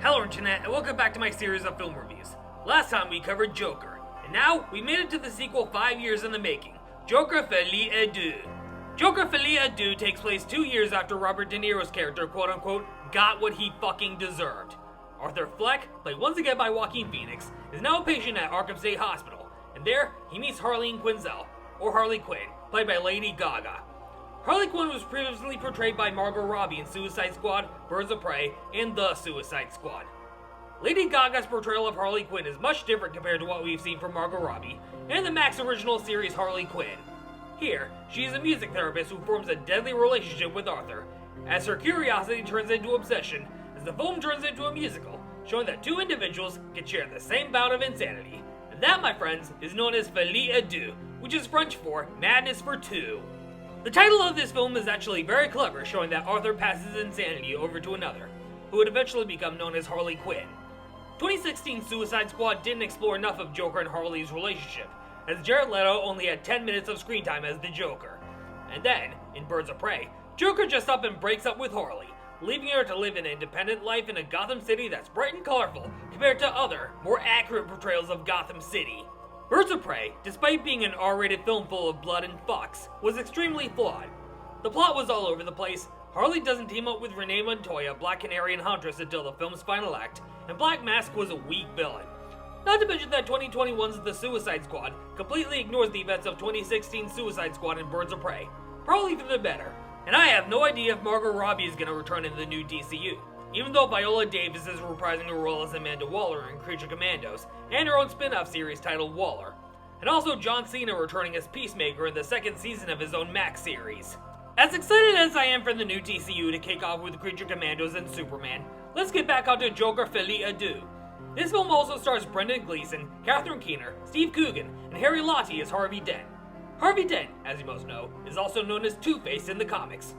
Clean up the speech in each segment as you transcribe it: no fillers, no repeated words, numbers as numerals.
Hello Internet, and welcome back to my series of film reviews. Last time we covered Joker, and now we made it to the sequel 5 years in the making, Joker Folie et Deux. Joker Folie et Deux takes place 2 years after Robert De Niro's character, quote-unquote, got what he fucking deserved. Arthur Fleck, played once again by Joaquin Phoenix, is now a patient at Arkham State Hospital, and there he meets Harleen Quinzel, or Harley Quinn, played by Lady Gaga. Harley Quinn was previously portrayed by Margot Robbie in Suicide Squad, Birds of Prey, and The Suicide Squad. Lady Gaga's portrayal of Harley Quinn is much different compared to what we've seen from Margot Robbie and the Max original series Harley Quinn. Here, she is a music therapist who forms a deadly relationship with Arthur, as her curiosity turns into obsession as the film turns into a musical, showing that two individuals can share the same bout of insanity. And that, my friends, is known as Folie à Deux, which is French for madness for two. The title of this film is actually very clever, showing that Arthur passes insanity over to another, who would eventually become known as Harley Quinn. 2016 Suicide Squad didn't explore enough of Joker and Harley's relationship, as Jared Leto only had 10 minutes of screen time as the Joker. And then, in Birds of Prey, Joker just up and breaks up with Harley, leaving her to live an independent life in a Gotham City that's bright and colorful compared to other, more accurate portrayals of Gotham City. Birds of Prey, despite being an R-rated film full of blood and fucks, was extremely flawed. The plot was all over the place, Harley doesn't team up with Renee Montoya, Black Canary and Huntress until the film's final act, and Black Mask was a weak villain. Not to mention that 2021's The Suicide Squad completely ignores the events of 2016 Suicide Squad and Birds of Prey, probably for the better. And I have no idea if Margot Robbie is going to return in the new DCU, even though Viola Davis is reprising her role as Amanda Waller in Creature Commandos, and her own spin-off series titled Waller. And also John Cena returning as Peacemaker in the second season of his own Max series. As excited as I am for the new DCU to kick off with Creature Commandos and Superman, let's get back onto Joker Folie à Deux. This film also stars Brendan Gleeson, Catherine Keener, Steve Coogan, and Harry Lottie as Harvey Dent. Harvey Dent, as you most know, is also known as Two-Face in the comics.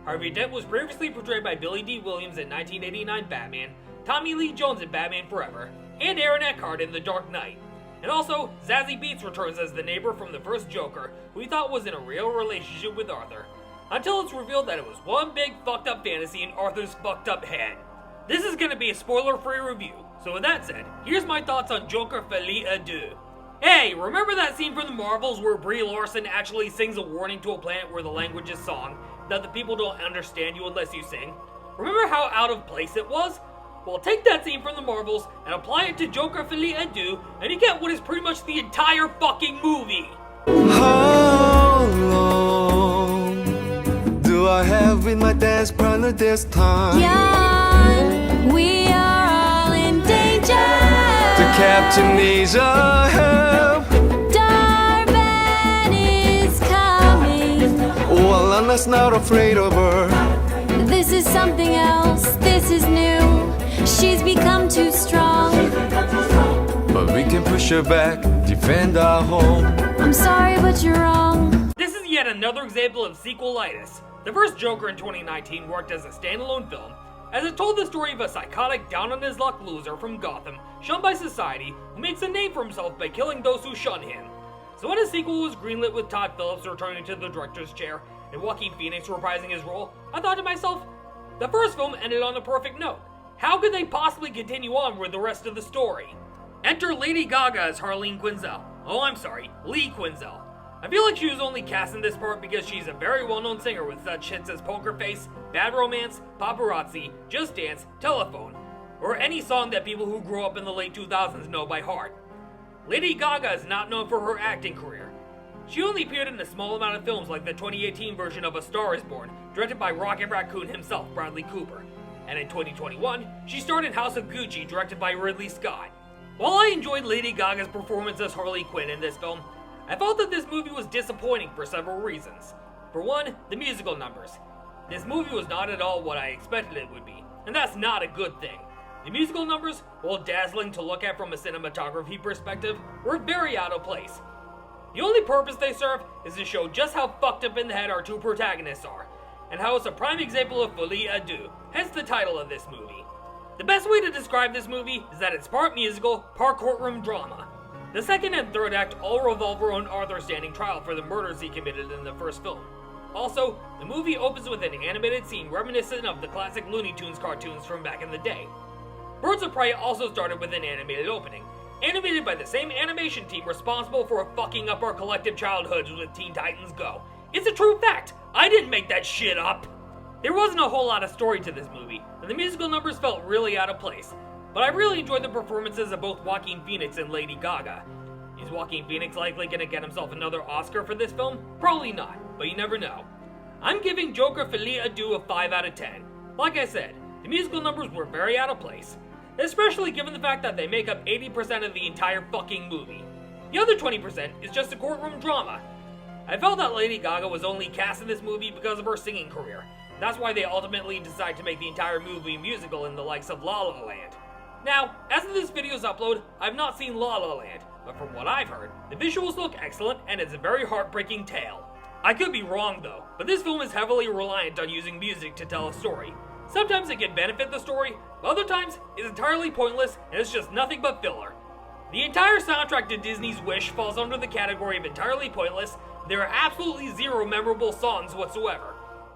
Harvey Dent was previously portrayed by Billy D. Williams in 1989 Batman, Tommy Lee Jones in Batman Forever, and Aaron Eckhart in The Dark Knight. And also, Zazie Beetz returns as the neighbor from the first Joker, who he thought was in a real relationship with Arthur, until it's revealed that it was one big fucked up fantasy in Arthur's fucked up head. This is going to be a spoiler-free review, so with that said, here's my thoughts on Joker Folie à Deux. Hey, remember that scene from the Marvels where Brie Larson actually sings a warning to a planet where the language is song, that the people don't understand you unless you sing? Remember how out of place it was? Well, take that scene from the Marvels and apply it to Joker Folie à Deux, and you get what is pretty much the entire fucking movie. How long do I have with my dance partner this time? Young, we are all in danger. The captain needs a help. Darben is coming. Oh, Aladna's not afraid of her. This is something else, this is new. She's become too strong. But we can push her back, defend our home. I'm sorry, but you're wrong. This is yet another example of sequelitis. The first Joker in 2019 worked as a standalone film, as it told the story of a psychotic, down-on-his-luck loser from Gotham, shunned by society, who makes a name for himself by killing those who shun him. So when a sequel was greenlit with Todd Phillips returning to the director's chair, and Joaquin Phoenix reprising his role, I thought to myself, the first film ended on a perfect note. How could they possibly continue on with the rest of the story? Enter Lady Gaga as Harleen Quinzel. Oh, I'm sorry, Lee Quinzel. I feel like she was only cast in this part because she's a very well-known singer with such hits as Poker Face, Bad Romance, Paparazzi, Just Dance, Telephone, or any song that people who grew up in the late 2000s know by heart. Lady Gaga is not known for her acting career. She only appeared in a small amount of films like the 2018 version of A Star is Born, directed by Rocket Raccoon himself, Bradley Cooper. And in 2021, she starred in House of Gucci, directed by Ridley Scott. While I enjoyed Lady Gaga's performance as Harley Quinn in this film, I felt that this movie was disappointing for several reasons. For one, the musical numbers. This movie was not at all what I expected it would be, and that's not a good thing. The musical numbers, while dazzling to look at from a cinematography perspective, were very out of place. The only purpose they serve is to show just how fucked up in the head our two protagonists are, and how it's a prime example of Folie à Deux, hence the title of this movie. The best way to describe this movie is that it's part musical, part courtroom drama. The second and third act all revolve around Arthur standing trial for the murders he committed in the first film. Also, the movie opens with an animated scene reminiscent of the classic Looney Tunes cartoons from back in the day. Birds of Prey also started with an animated opening, animated by the same animation team responsible for fucking up our collective childhoods with Teen Titans Go. It's a true fact! I didn't make that shit up! There wasn't a whole lot of story to this movie, and the musical numbers felt really out of place, but I really enjoyed the performances of both Joaquin Phoenix and Lady Gaga. Is Joaquin Phoenix likely gonna get himself another Oscar for this film? Probably not, but you never know. I'm giving Joker Folie à Deux a 5 out of 10. Like I said, the musical numbers were very out of place, especially given the fact that they make up 80% of the entire fucking movie. The other 20% is just a courtroom drama. I felt that Lady Gaga was only cast in this movie because of her singing career. That's why they ultimately decided to make the entire movie musical in the likes of La La Land. Now, as of this video's upload, I've not seen La La Land, but from what I've heard, the visuals look excellent and it's a very heartbreaking tale. I could be wrong though, but this film is heavily reliant on using music to tell a story. Sometimes it can benefit the story, but other times it's entirely pointless and it's just nothing but filler. The entire soundtrack to Disney's Wish falls under the category of entirely pointless. There are absolutely zero memorable songs whatsoever.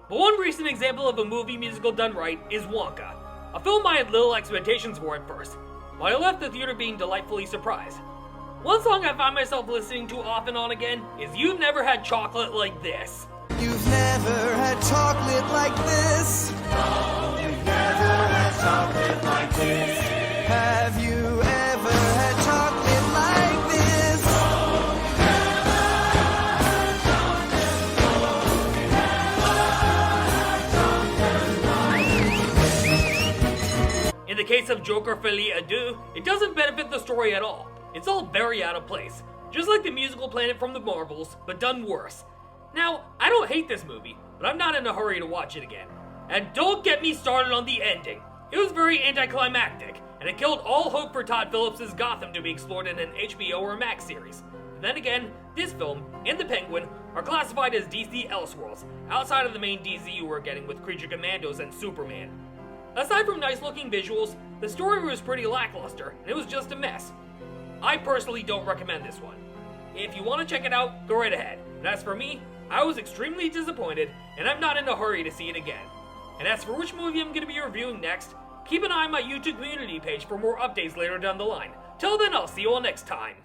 But one recent example of a movie musical done right is Wonka, a film I had little expectations for at first, but I left the theater being delightfully surprised. One song I find myself listening to off and on again is You've Never Had Chocolate Like This. You've never had chocolate like this. No, you've never had chocolate like this. Have you ever had chocolate like this? No, you've never had chocolate. In the case of Joker Folie à Deux, it doesn't benefit the story at all. It's all very out of place, just like the musical Planet from the Marvels, but done worse. Now, I don't hate this movie, but I'm not in a hurry to watch it again. And don't get me started on the ending. It was very anticlimactic, and it killed all hope for Todd Phillips' Gotham to be explored in an HBO or Max series. But then again, this film and The Penguin are classified as DC Elseworlds, outside of the main DCU we're getting with Creature Commandos and Superman. Aside from nice looking visuals, the story was pretty lackluster, and it was just a mess. I personally don't recommend this one. If you want to check it out, go right ahead. And as for me, I was extremely disappointed, and I'm not in a hurry to see it again. And as for which movie I'm going to be reviewing next, keep an eye on my YouTube community page for more updates later down the line. Till then, I'll see you all next time.